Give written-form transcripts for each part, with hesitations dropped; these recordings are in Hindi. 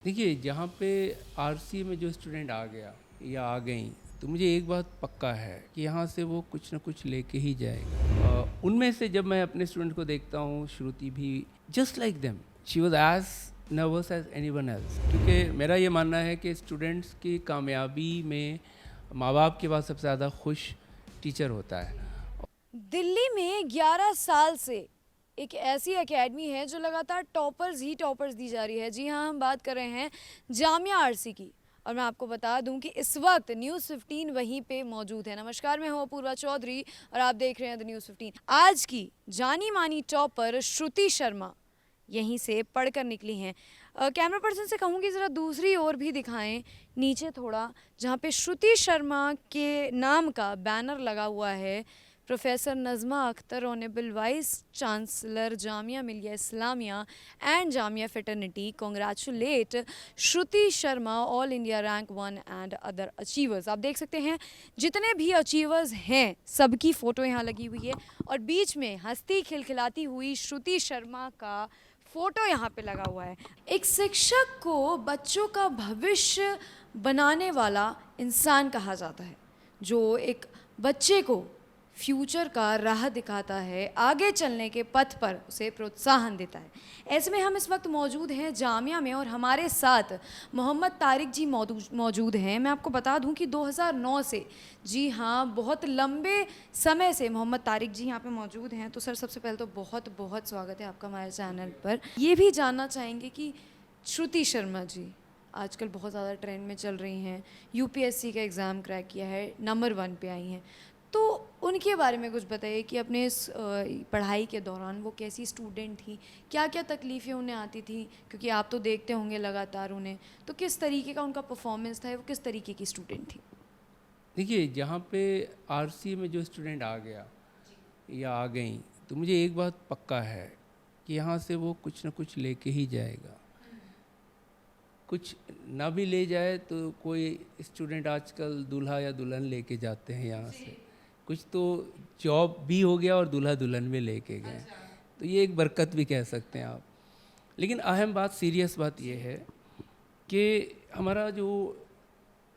देखिए, जहाँ पे आरसी में जो स्टूडेंट आ गया या आ गई, तो मुझे एक बात पक्का है कि यहाँ से वो कुछ ना कुछ लेके ही जाएगा। उनमें से जब मैं अपने स्टूडेंट को देखता हूँ, श्रुति भी just like them, she was as nervous as anyone else. क्योंकि मेरा ये मानना है कि स्टूडेंट्स की कामयाबी में माँ बाप के बाद सबसे ज़्यादा खुश टीचर होता है। दिल्ली में 11 साल से एक ऐसी एकेडमी है जो लगातार टॉपर्स ही टॉपर्स दी जा रही है। जी हाँ, हम बात कर रहे हैं जामिया आरसी की। और मैं आपको बता दूं कि इस वक्त न्यूज़ 15 वहीं पे मौजूद है। नमस्कार, मैं हूं अपूर्वा चौधरी और आप देख रहे हैं द न्यूज़ 15। आज की जानी मानी टॉपर श्रुति शर्मा यहीं से पढ़कर निकली हैं। कैमरा पर्सन से कहूँगी ज़रा दूसरी ओर भी दिखाएं, नीचे थोड़ा, जहाँ पे श्रुति शर्मा के नाम का बैनर लगा हुआ है। Professor Najma Akhtar, honourable vice chancellor Jamia Millia Islamia and Jamia fraternity, congratulate Shruti Sharma all India rank 1 and other achievers. आप देख सकते हैं जितने भी अचीवर्स हैं सबकी फ़ोटो यहाँ लगी हुई है और बीच में हंसती खिलखिलाती हुई श्रुति शर्मा का फोटो यहाँ पे लगा हुआ है। एक शिक्षक को बच्चों का भविष्य बनाने वाला इंसान कहा जाता है, जो एक बच्चे को फ्यूचर का राह दिखाता है, आगे चलने के पथ पर उसे प्रोत्साहन देता है। ऐसे में हम इस वक्त मौजूद हैं जामिया में और हमारे साथ मोहम्मद तारिक जी मौजूद हैं। मैं आपको बता दूं कि 2009 से, जी हाँ, बहुत लंबे समय से मोहम्मद तारिक जी यहाँ पे मौजूद हैं। तो सर, सबसे पहले तो बहुत बहुत स्वागत है आपका हमारे चैनल पर। ये भी जानना चाहेंगे कि श्रुति शर्मा जी आजकल बहुत ज़्यादा ट्रेंड में चल रही हैं, यूपीएससी का एग्ज़ाम क्रैक किया है, नंबर 1 पे आई हैं, तो उनके बारे में कुछ बताइए कि अपने इस पढ़ाई के दौरान वो कैसी स्टूडेंट थी, क्या क्या तकलीफ़ें उन्हें आती थी, क्योंकि आप तो देखते होंगे लगातार उन्हें, तो किस तरीके का उनका परफॉर्मेंस था, वो किस तरीके की स्टूडेंट थी। देखिए, जहाँ पे आरसी में जो स्टूडेंट आ गया या आ गई, तो मुझे एक बात पक्का है कि यहाँ से वो कुछ ना कुछ लेके ही जाएगा। कुछ ना भी ले जाए तो कोई स्टूडेंट आजकल दूल्हा या दुल्हन लेके जाते हैं यहाँ से, कुछ तो जॉब भी हो गया और दूल्हा दुल्हन भी लेके गए। तो ये एक बरकत भी कह सकते हैं आप। लेकिन अहम बात, सीरियस बात ये है कि हमारा जो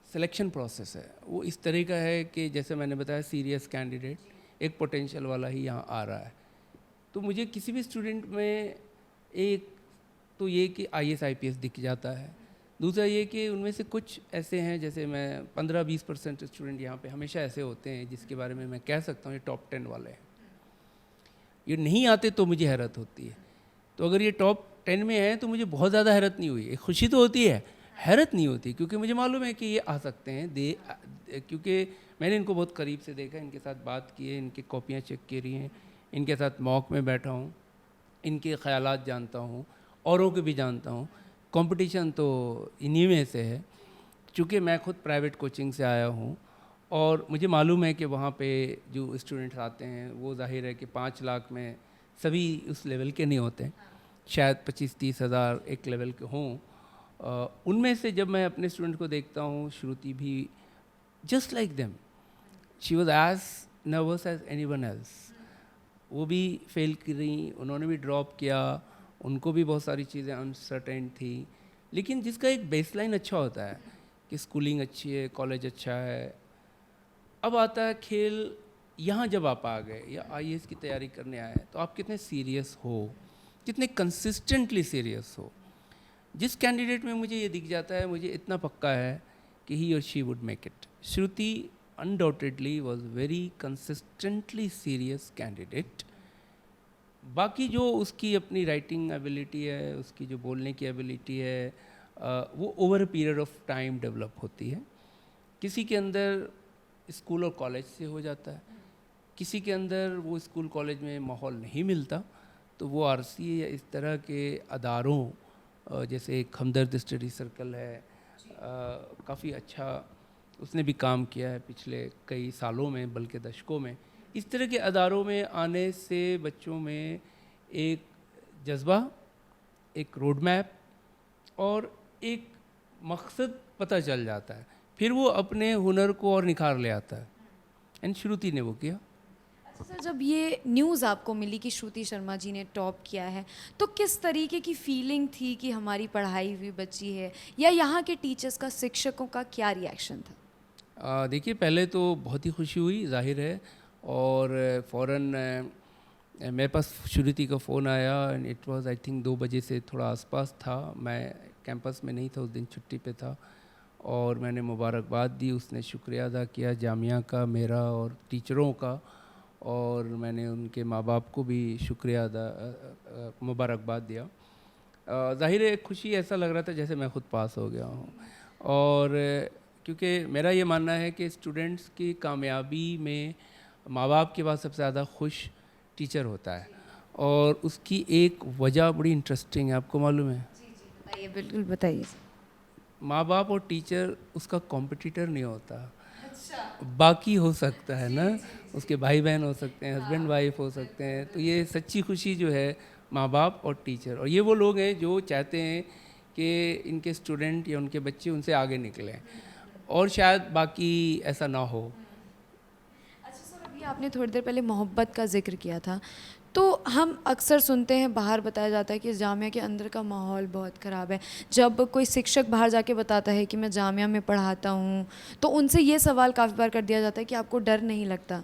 सिलेक्शन प्रोसेस है वो इस तरह का है कि जैसे मैंने बताया, सीरियस कैंडिडेट एक पोटेंशियल वाला ही यहाँ आ रहा है। तो मुझे किसी भी स्टूडेंट में एक तो ये कि आईएएस आईपीएस दिख जाता है, दूसरा ये कि उनमें से कुछ ऐसे हैं, जैसे मैं 15-20% स्टूडेंट यहाँ पे हमेशा ऐसे होते हैं जिसके बारे में मैं कह सकता हूँ ये टॉप 10 वाले हैं। ये नहीं आते तो मुझे हैरत होती है। तो अगर ये टॉप 10 में है तो मुझे बहुत ज़्यादा हैरत नहीं हुई, एक खुशी तो होती है, हैरत नहीं होती, क्योंकि मुझे मालूम है कि ये आ सकते हैं। क्योंकि मैंने इनको बहुत करीब से देखा, इनके साथ बात की है, इनकी कॉपियाँ चेक करी हैं, इनके साथ मॉक में बैठा हूँ, इनके ख़यालात जानता हूँ, औरों के भी जानता हूँ। कंपटीशन तो इन्हीं में से है। चूँकि मैं खुद प्राइवेट कोचिंग से आया हूँ और मुझे मालूम है कि वहाँ पे जो स्टूडेंट्स आते हैं वो जाहिर है कि 5 लाख में सभी उस लेवल के नहीं होते, शायद 25-30 हज़ार एक लेवल के हों। उनमें से जब मैं अपने स्टूडेंट को देखता हूँ, श्रुति भी just like them, she was as nervous as anyone else. वो भी फेल कर रही, उन्होंने भी ड्रॉप किया, उनको भी बहुत सारी चीज़ें अनसर्टेन थी। लेकिन जिसका एक बेसलाइन अच्छा होता है कि स्कूलिंग अच्छी है, कॉलेज अच्छा है, अब आता है खेल। यहाँ जब आप आ गए या आईएएस की तैयारी करने आए तो आप कितने सीरियस हो, कितने कंसिस्टेंटली सीरियस हो। जिस कैंडिडेट में मुझे ये दिख जाता है, मुझे इतना पक्का है कि ही और she would make it. Shruti undoubtedly was very consistently serious candidate. बाकी जो उसकी अपनी राइटिंग एबिलिटी है, उसकी जो बोलने की एबिलिटी है, वो over a period of time develop होती है। किसी के अंदर स्कूल और कॉलेज से हो जाता है, किसी के अंदर वो स्कूल कॉलेज में माहौल नहीं मिलता, तो वो आरसी या इस तरह के अदारों, जैसे एक हमदर्द स्टडी सर्कल है, काफ़ी अच्छा उसने भी काम किया है पिछले कई सालों में, बल्कि दशकों में। इस तरह के अदारों में आने से बच्चों में एक जज्बा, एक रोड मैप और एक मकसद पता चल जाता है, फिर वो अपने हुनर को और निखार ले आता है। एंड श्रुति ने वो किया। सर, जब ये न्यूज़ आपको मिली कि श्रुति शर्मा जी ने टॉप किया है, तो किस तरीके की फीलिंग थी कि हमारी पढ़ाई हुई बच्ची है, या यहाँ के टीचर्स का, शिक्षकों का क्या रिएक्शन था? देखिए, पहले तो बहुत ही खुशी हुई, जाहिर है। और फ़ौरन मेरे पास श्रुति का फ़ोन आया and it was I think 2 बजे से थोड़ा आसपास था। मैं कैंपस में नहीं था, उस दिन छुट्टी पे था। और मैंने मुबारकबाद दी, उसने शुक्रिया अदा किया जामिया का, मेरा और टीचरों का। और मैंने उनके माँ बाप को भी शुक्रिया मुबारकबाद दिया। ज़ाहिर है खुशी ऐसा लग रहा था जैसे मैं ख़ुद पास हो गया हूँ। और क्योंकि मेरा ये मानना है कि स्टूडेंट्स की कामयाबी में माँ बाप के बाद सबसे ज़्यादा खुश टीचर होता है। और उसकी एक वजह बड़ी इंटरेस्टिंग है, आपको मालूम है? बताइए, बिल्कुल बताइए। माँ बाप और टीचर उसका कॉम्पिटिटर नहीं होता। बाकी हो सकता है ना, उसके भाई बहन हो सकते हैं, हस्बैंड वाइफ हो सकते हैं। तो ये सच्ची खुशी जो है माँ बाप और टीचर, और ये वो लोग हैं जो चाहते हैं कि इनके स्टूडेंट या उनके बच्चे उनसे आगे निकलें, और शायद बाकी ऐसा ना हो। अच्छा सर, अभी आपने थोड़ी देर पहले मोहब्बत का जिक्र किया था, तो हम अक्सर सुनते हैं, बाहर बताया जाता है कि जामिया के अंदर का माहौल बहुत ख़राब है। जब कोई शिक्षक बाहर जाके बताता है कि मैं जामिया में पढ़ाता हूँ, तो उनसे ये सवाल काफ़ी बार कर दिया जाता है कि आपको डर नहीं लगता।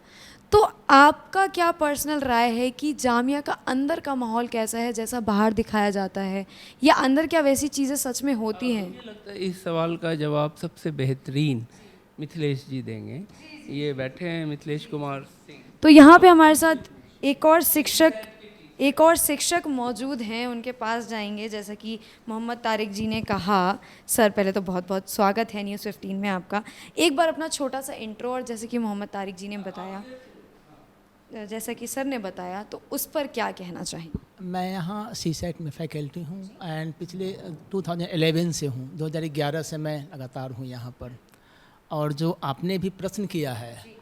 तो आपका क्या पर्सनल राय है कि जामिया का अंदर का माहौल कैसा है, जैसा बाहर दिखाया जाता है, या अंदर क्या वैसी चीज़ें सच में होती हैं? मुझे लगता है इस सवाल का जवाब सबसे बेहतरीन मिथिलेश जी देंगे। ये बैठे हैं मिथिलेश कुमार सिंह। तो यहाँ पे हमारे साथ एक और शिक्षक मौजूद हैं, उनके पास जाएंगे। जैसा कि मोहम्मद तारिक जी ने कहा, सर पहले तो बहुत बहुत स्वागत है न्यूज़ 15 में आपका। एक बार अपना छोटा सा इंट्रो, और जैसे कि मोहम्मद तारिक जी ने बताया, जैसा कि सर ने बताया, तो उस पर क्या कहना चाहेंगे? मैं यहाँ सीसेट में फैकल्टी हूँ एंड पिछले 2011 से हूँ, 2011 से मैं लगातार हूँ यहाँ पर। और जो आपने भी प्रश्न किया है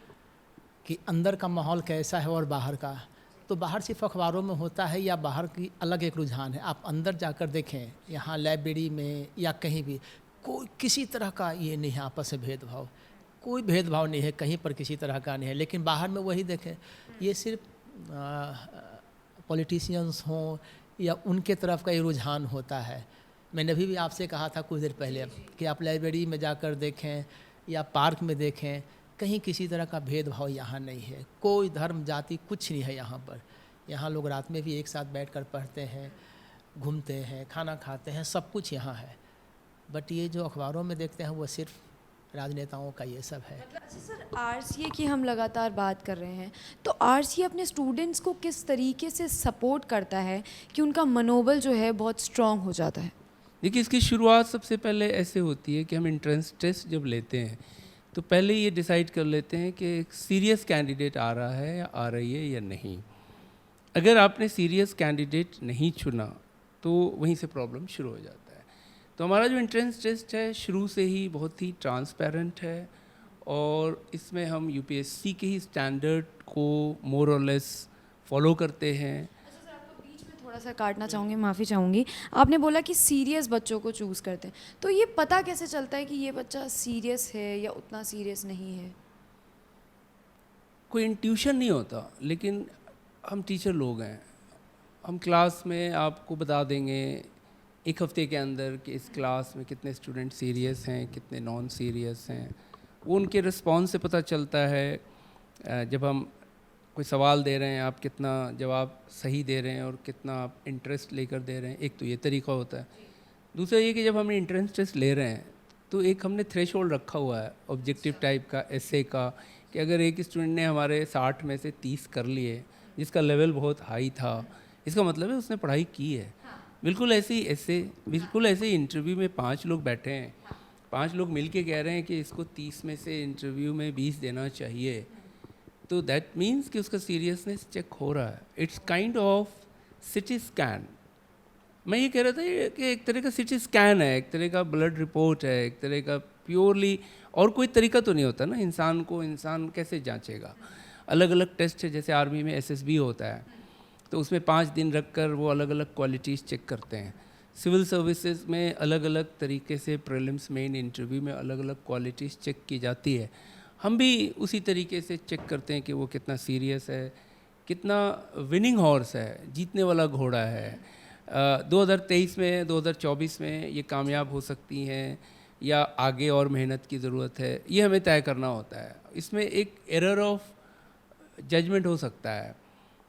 कि अंदर का माहौल कैसा है और बाहर का, तो बाहर सिर्फ अखबारों में होता है या बाहर की अलग एक रुझान है। आप अंदर जाकर देखें, यहाँ लाइब्रेरी में या कहीं भी कोई किसी तरह का ये नहीं है आपस में भेदभाव, कोई भेदभाव नहीं है कहीं पर, किसी तरह का नहीं है। लेकिन बाहर में वही देखें, ये सिर्फ पॉलिटिशियंस हों या उनके तरफ का ये रुझान होता है। मैंने अभी भी आपसे कहा था कुछ देर पहले कि आप लाइब्रेरी में जाकर देखें या पार्क में देखें, कहीं किसी तरह का भेदभाव यहाँ नहीं है। कोई धर्म जाति कुछ नहीं है यहाँ पर। यहाँ लोग रात में भी एक साथ बैठकर पढ़ते हैं, घूमते हैं, खाना खाते हैं, सब कुछ यहाँ है। बट ये जो अखबारों में देखते हैं वो सिर्फ राजनेताओं का ये सब है। अच्छा सर, आरसीए की हम लगातार बात कर रहे हैं, तो आरसीए अपने स्टूडेंट्स को किस तरीके से सपोर्ट करता है कि उनका मनोबल जो है बहुत स्ट्रांग हो जाता है? देखिए, इसकी शुरुआत सबसे पहले ऐसे होती है कि हम एंट्रेंस टेस्ट जब लेते हैं तो पहले ये डिसाइड कर लेते हैं कि एक सीरियस कैंडिडेट आ रहा है या आ रही है या नहीं। अगर आपने सीरियस कैंडिडेट नहीं चुना तो वहीं से प्रॉब्लम शुरू हो जाता है। तो हमारा जो एंट्रेंस टेस्ट है शुरू से ही बहुत ही ट्रांसपेरेंट है, और इसमें हम यूपीएससी के ही स्टैंडर्ड को मोर और लेस फॉलो करते हैं। थोड़ा सा काटना चाहूँगी, माफ़ी चाहूँगी। आपने बोला कि सीरियस बच्चों को चूज़ करते हैं, तो ये पता कैसे चलता है कि ये बच्चा सीरियस है या उतना सीरियस नहीं है? कोई इंट्यूशन नहीं होता, लेकिन हम टीचर लोग हैं, हम क्लास में आपको बता देंगे एक हफ्ते के अंदर कि इस क्लास में कितने स्टूडेंट सीरियस हैं, कितने नॉन सीरियस हैं। वो उनके रिस्पॉन्स से पता चलता है। जब हम कोई सवाल दे रहे हैं, आप कितना जवाब सही दे रहे हैं और कितना आप इंटरेस्ट लेकर दे रहे हैं, एक तो ये तरीका होता है। दूसरा ये कि जब हम इंट्रेंस टेस्ट ले रहे हैं तो एक हमने थ्रेशोल्ड रखा हुआ है ऑब्जेक्टिव टाइप का, एसे का, कि अगर एक स्टूडेंट ने हमारे 60 में से 30 कर लिए, जिसका लेवल बहुत हाई था, इसका मतलब है उसने पढ़ाई की है। बिल्कुल ऐसे ही इंटरव्यू में 5 लोग बैठे हैं, 5 लोग मिल के कह रहे हैं कि इसको 30 में से इंटरव्यू में 20 देना चाहिए, तो दैट मीन्स कि उसका सीरियसनेस चेक हो रहा है। It's kind of CT scan. मैं ये कह रहा था कि एक तरह का सिटी स्कैन है, एक तरह का ब्लड रिपोर्ट है, एक तरह का प्योरली, और कोई तरीका तो नहीं होता ना, इंसान कैसे जांचेगा। अलग अलग टेस्ट है, जैसे आर्मी में एसएसबी होता है, तो उसमें 5 दिन रख कर वो अलग अलग क्वालिटीज़ चेक करते हैं। सिविल सर्विसेज में अलग अलग तरीके से प्रीलिम्स मेन इंटरव्यू में अलग अलग क्वालिटीज़ चेक की जाती है। हम भी उसी तरीके से चेक करते हैं कि वो कितना सीरियस है, कितना विनिंग हॉर्स है, जीतने वाला घोड़ा है। 2023 में 2024 में ये कामयाब हो सकती हैं या आगे और मेहनत की ज़रूरत है, ये हमें तय करना होता है। इसमें एक एरर ऑफ जजमेंट हो सकता है,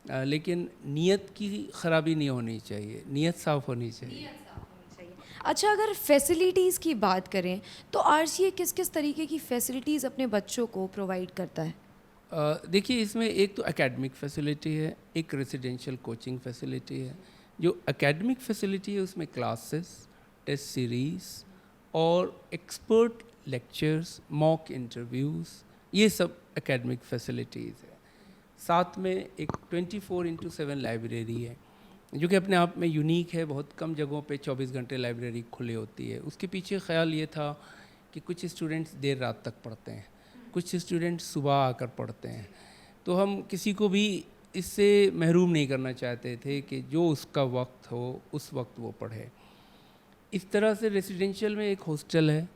लेकिन नीयत की ख़राबी नहीं होनी चाहिए, नीयत साफ़ होनी चाहिए। अच्छा, अगर फैसिलिटीज़ की बात करें तो आरसीए किस किस तरीके की फैसिलिटीज़ अपने बच्चों को प्रोवाइड करता है? देखिए, इसमें एक तो एकेडमिक फैसिलिटी है, एक रेजिडेंशियल कोचिंग फैसिलिटी है। जो एकेडमिक फैसिलिटी है उसमें क्लासेस, टेस्ट सीरीज़ और एक्सपर्ट लेक्चर्स, मॉक इंटरव्यूज़, ये सब एकेडमिक फैसिलिटीज़ है। साथ में एक 24/7 लाइब्रेरी है जो कि अपने आप में यूनिक है। बहुत कम जगहों पे 24 घंटे लाइब्रेरी खुली होती है। उसके पीछे ख्याल ये था कि कुछ स्टूडेंट्स देर रात तक पढ़ते हैं, कुछ स्टूडेंट्स सुबह आकर पढ़ते हैं, तो हम किसी को भी इससे महरूम नहीं करना चाहते थे कि जो उसका वक्त हो उस वक्त वो पढ़े। इस तरह से रेसिडेंशियल में एक हॉस्टल है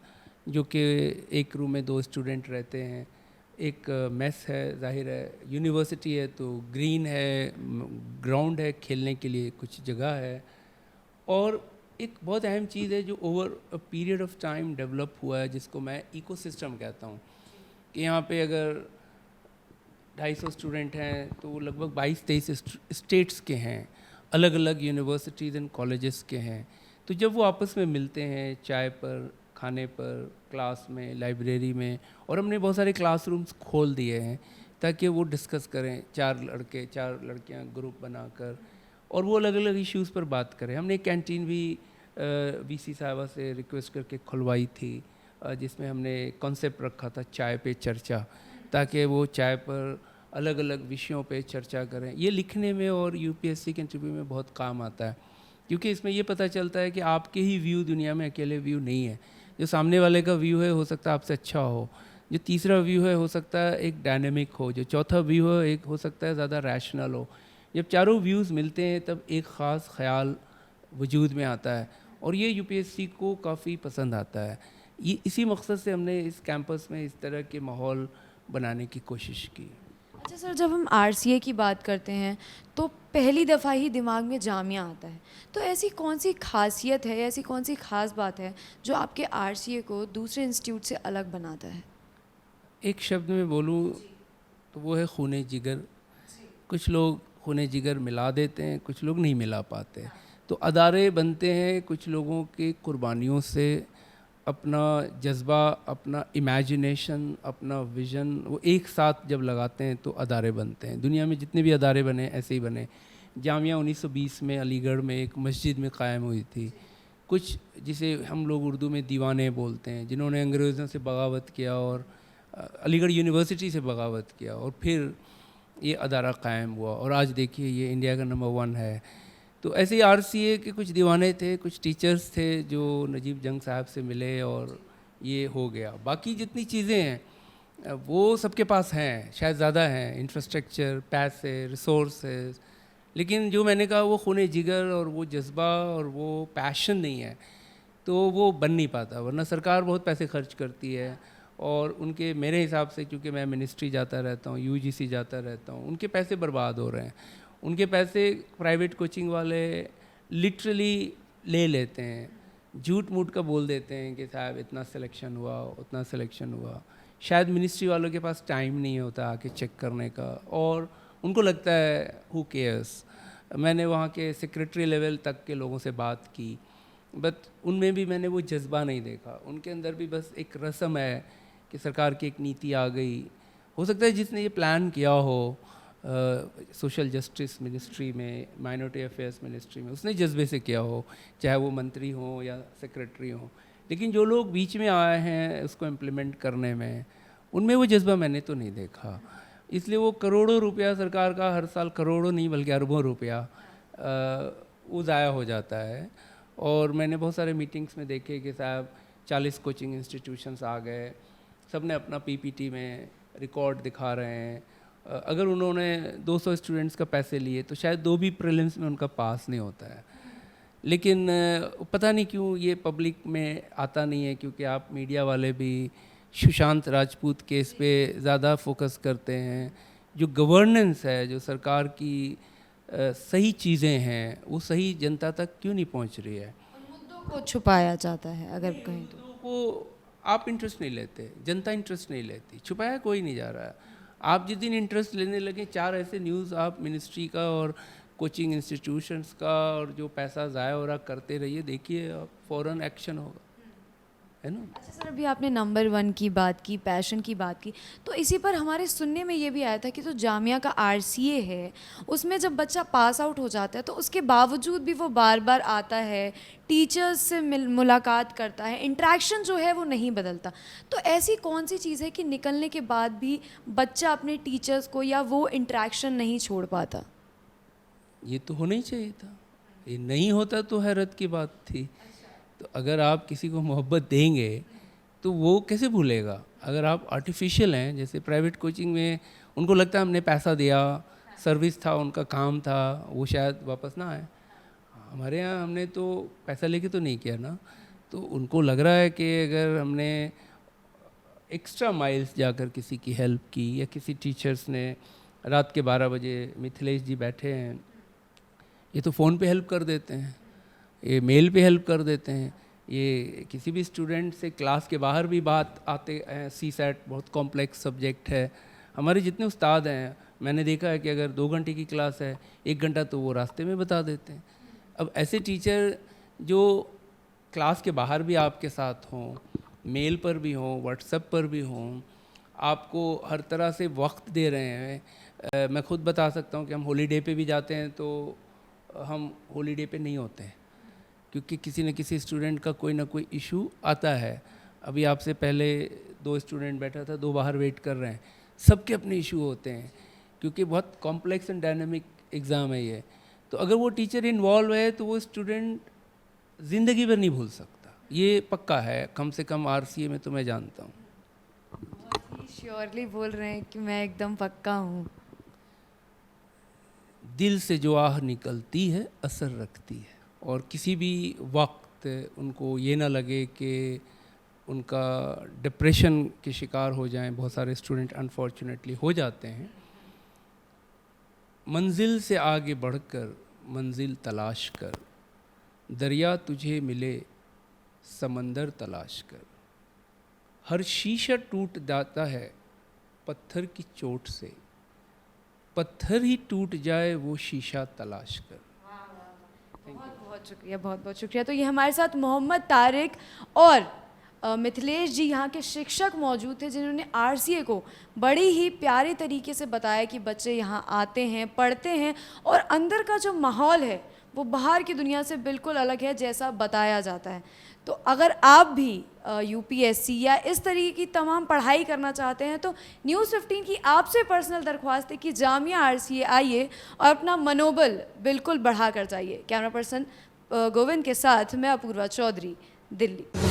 जो कि एक रूम में 2 स्टूडेंट रहते हैं, एक मेस है, जाहिर है यूनिवर्सिटी है तो ग्रीन है, ग्राउंड है, खेलने के लिए कुछ जगह है। और एक बहुत अहम चीज़ है जो over a period of time develop हुआ है, जिसको मैं इकोसिस्टम कहता हूँ, कि यहाँ पे अगर 250 स्टूडेंट हैं तो वो लगभग 22-23 स्टेट्स के हैं, अलग अलग यूनिवर्सिटीज़ एंड कॉलेजेस के हैं। तो जब वो आपस में मिलते हैं चाय पर, खाने पर, क्लास में, लाइब्रेरी में, और हमने बहुत सारे क्लासरूम्स खोल दिए हैं ताकि वो डिस्कस करें, 4 लड़के 4 लड़कियां ग्रुप बनाकर, और वो अलग अलग इश्यूज़ पर बात करें। हमने एक कैंटीन भी वीसी साहबा से रिक्वेस्ट करके खुलवाई थी, जिसमें हमने कॉन्सेप्ट रखा था चाय पे चर्चा, ताकि वो चाय पर अलग अलग विषयों पे चर्चा करें। ये लिखने में और यूपीएससी के इंटरव्यू में बहुत काम आता है, क्योंकि इसमें ये पता चलता है कि आपके ही व्यू दुनिया में अकेले व्यू नहीं है। जो सामने वाले का व्यू है हो सकता है आपसे अच्छा हो, जो तीसरा व्यू है हो सकता है एक डायनेमिक हो, जो चौथा व्यू है एक हो सकता है ज़्यादा रैशनल हो। जब चारों व्यूज़ मिलते हैं तब एक ख़ास ख़याल वजूद में आता है, और ये यूपीएससी को काफ़ी पसंद आता है। ये इसी मकसद से हमने इस कैंपस में इस तरह के माहौल बनाने की कोशिश की। अच्छा सर, जब हम आरसीए की बात करते हैं तो पहली दफ़ा ही दिमाग में जामिया आता है, तो ऐसी कौन सी खासियत है, ऐसी कौन सी ख़ास बात है जो आपके आरसीए को दूसरे इंस्टीट्यूट से अलग बनाता है? एक शब्द में बोलूँ तो वो है खून जिगर। कुछ लोग खून जिगर मिला देते हैं, कुछ लोग नहीं मिला पाते। तो अदारे बनते हैं कुछ लोगों के कुर्बानियों से, अपना जज्बा, अपना इमेजिनेशन, अपना विज़न वो एक साथ जब लगाते हैं तो अदारे बनते हैं। दुनिया में जितने भी अदारे बने ऐसे ही बने। जामिया 1920 में अलीगढ़ में एक मस्जिद में क़ायम हुई थी। कुछ जिसे हम लोग उर्दू में दीवाने बोलते हैं, जिन्होंने अंग्रेज़ों से बगावत किया और अलीगढ़ यूनिवर्सिटी से बगावत किया, और फिर ये अदारा क़ायम हुआ, और आज देखिए ये इंडिया का नंबर 1 है। तो ऐसे ही आरसीए के कुछ दीवाने थे, कुछ टीचर्स थे जो नजीब जंग साहब से मिले और ये हो गया। बाकी जितनी चीज़ें हैं वो सबके पास हैं, शायद ज़्यादा हैं, इंफ्रास्ट्रक्चर, पैसे, रिसोर्सेज, लेकिन जो मैंने कहा वो खून जिगर और वो जज्बा और वो पैशन नहीं है तो वो बन नहीं पाता। वरना सरकार बहुत पैसे खर्च करती है, और उनके मेरे हिसाब से, क्योंकि मैं मिनिस्ट्री जाता रहता हूँ, यूजीसी जाता रहता हूँ, उनके पैसे बर्बाद हो रहे हैं। उनके पैसे प्राइवेट कोचिंग वाले लिटरली ले लेते हैं, झूठ मूठ का बोल देते हैं कि साहब इतना सिलेक्शन हुआ, उतना सिलेक्शन हुआ। शायद मिनिस्ट्री वालों के पास टाइम नहीं होता आके चेक करने का, और उनको लगता है हु केयर्स। मैंने वहाँ के सेक्रेटरी लेवल तक के लोगों से बात की, बट उनमें भी मैंने वो जज्बा नहीं देखा। उनके अंदर भी बस एक रस्म है कि सरकार की एक नीति आ गई, हो सकता है जिसने ये प्लान किया हो सोशल जस्टिस मिनिस्ट्री में, माइनॉरिटी अफेयर्स मिनिस्ट्री में, उसने जज्बे से किया हो, चाहे वो मंत्री हो या सेक्रेटरी हो। लेकिन जो लोग बीच में आए हैं उसको इम्प्लीमेंट करने में, उनमें वो जज्बा मैंने तो नहीं देखा। इसलिए वो करोड़ों रुपया सरकार का हर साल, करोड़ों नहीं बल्कि अरबों रुपया वो ज़ाया हो जाता है। और मैंने बहुत सारे मीटिंग्स में देखे कि साहब 40 कोचिंग इंस्टीट्यूशंस आ गए, सब ने अपना पीपीटी में रिकॉर्ड दिखा रहे हैं। अगर उन्होंने 200 स्टूडेंट्स का पैसे लिए तो शायद 2 भी प्रीलिम्स में उनका पास नहीं होता है। लेकिन पता नहीं क्यों ये पब्लिक में आता नहीं है, क्योंकि आप मीडिया वाले भी सुशांत राजपूत केस पे ज़्यादा फोकस करते हैं जो गवर्नेंस है, जो सरकार की सही चीज़ें हैं, वो सही जनता तक क्यों नहीं पहुंच रही है? मुद्दों को छुपाया जाता है अगर कहें तो। मुद्दों को आप इंटरेस्ट नहीं लेते, जनता इंटरेस्ट नहीं लेती, छुपाया कोई नहीं जा रहा है। आप जिस दिन इंटरेस्ट लेने लगे, 4 ऐसे न्यूज़ आप मिनिस्ट्री का और कोचिंग इंस्टीट्यूशंस का और जो पैसा ज़ाया हो रहा करते रहिए, देखिए आप फ़ौरन एक्शन होगा, है ना? अच्छा सर, अभी आपने नंबर 1 की बात की, पैशन की बात की, तो इसी पर हमारे सुनने में ये भी आया था कि जो जामिया का आरसीए है, उसमें जब बच्चा पास आउट हो जाता है तो उसके बावजूद भी वो बार बार आता है, टीचर्स से मुलाकात करता है, इंटरेक्शन जो है वो नहीं बदलता। तो ऐसी कौन सी चीज़ है कि निकलने के बाद भी बच्चा अपने टीचर्स को या वो इंटरेक्शन नहीं छोड़ पाता? ये तो होना ही चाहिए था, ये नहीं होता तो हैरत की बात थी। तो अगर आप किसी को मोहब्बत देंगे तो वो कैसे भूलेगा? अगर आप आर्टिफिशियल हैं, जैसे प्राइवेट कोचिंग में उनको लगता है हमने पैसा दिया, सर्विस था, उनका काम था, वो शायद वापस ना आए। हमारे यहाँ हमने तो पैसा लेके तो नहीं किया ना, तो उनको लग रहा है कि अगर हमने एक्स्ट्रा माइल्स जाकर किसी की हेल्प की, या किसी टीचर्स ने रात के 12 बजे, मिथिलेश जी बैठे हैं, ये तो फ़ोन पे हेल्प कर देते हैं, ये मेल पे हेल्प कर देते हैं, ये किसी भी स्टूडेंट से क्लास के बाहर भी बात आते हैं। CSAT बहुत कॉम्प्लेक्स सब्जेक्ट है। हमारे जितने उस्ताद हैं, मैंने देखा है कि अगर 2 घंटे की क्लास है, 1 घंटा तो वो रास्ते में बता देते हैं। अब ऐसे टीचर जो क्लास के बाहर भी आपके साथ हों, मेल पर भी हों, व्हाट्सएप पर भी हों, आपको हर तरह से वक्त दे रहे हैं। मैं खुद बता सकता हूँ कि हम हॉलीडे पे भी जाते हैं तो हम हॉलीडे पे नहीं होते हैं, क्योंकि किसी न किसी स्टूडेंट का कोई ना कोई इशू आता है। अभी आपसे पहले 2 स्टूडेंट बैठा था, 2 बाहर वेट कर रहे हैं, सबके अपने इशू होते हैं, क्योंकि बहुत कॉम्प्लेक्स एंड डायनेमिक एग्ज़ाम है ये। तो अगर वो टीचर इन्वॉल्व है तो वो स्टूडेंट ज़िंदगी भर नहीं भूल सकता, ये पक्का है, कम से कम RCA में तो मैं जानता हूँ। बहुत ही श्योरली बोल रहे हैं कि मैं एकदम पक्का हूँ। दिल से जो आह निकलती है असर रखती है, और किसी भी वक्त उनको ये ना लगे कि उनका डिप्रेशन के शिकार हो जाएं। बहुत सारे स्टूडेंट अनफॉर्चुनेटली हो जाते हैं। मंजिल से आगे बढ़कर मंजिल तलाश कर, दरिया तुझे मिले समंदर तलाश कर, हर शीशा टूट जाता है पत्थर की चोट से, पत्थर ही टूट जाए वो शीशा तलाश कर। बहुत बहुत शुक्रिया, बहुत बहुत शुक्रिया। तो ये हमारे साथ मोहम्मद तारिक और मिथिलेश जी यहाँ के शिक्षक मौजूद थे, जिन्होंने RCA को बड़ी ही प्यारे तरीके से बताया कि बच्चे यहाँ आते हैं, पढ़ते हैं, और अंदर का जो माहौल है वो बाहर की दुनिया से बिल्कुल अलग है जैसा बताया जाता है। तो अगर आप भी UPSC या इस तरीके की तमाम पढ़ाई करना चाहते हैं तो न्यूज़ 15 की आपसे पर्सनल दरख्वास्त है कि जामिया RCA आइए और अपना मनोबल बिल्कुल बढ़ा कर जाइए। कैमरा पर्सन गोविंद के साथ मैं अपूर्वा चौधरी, दिल्ली।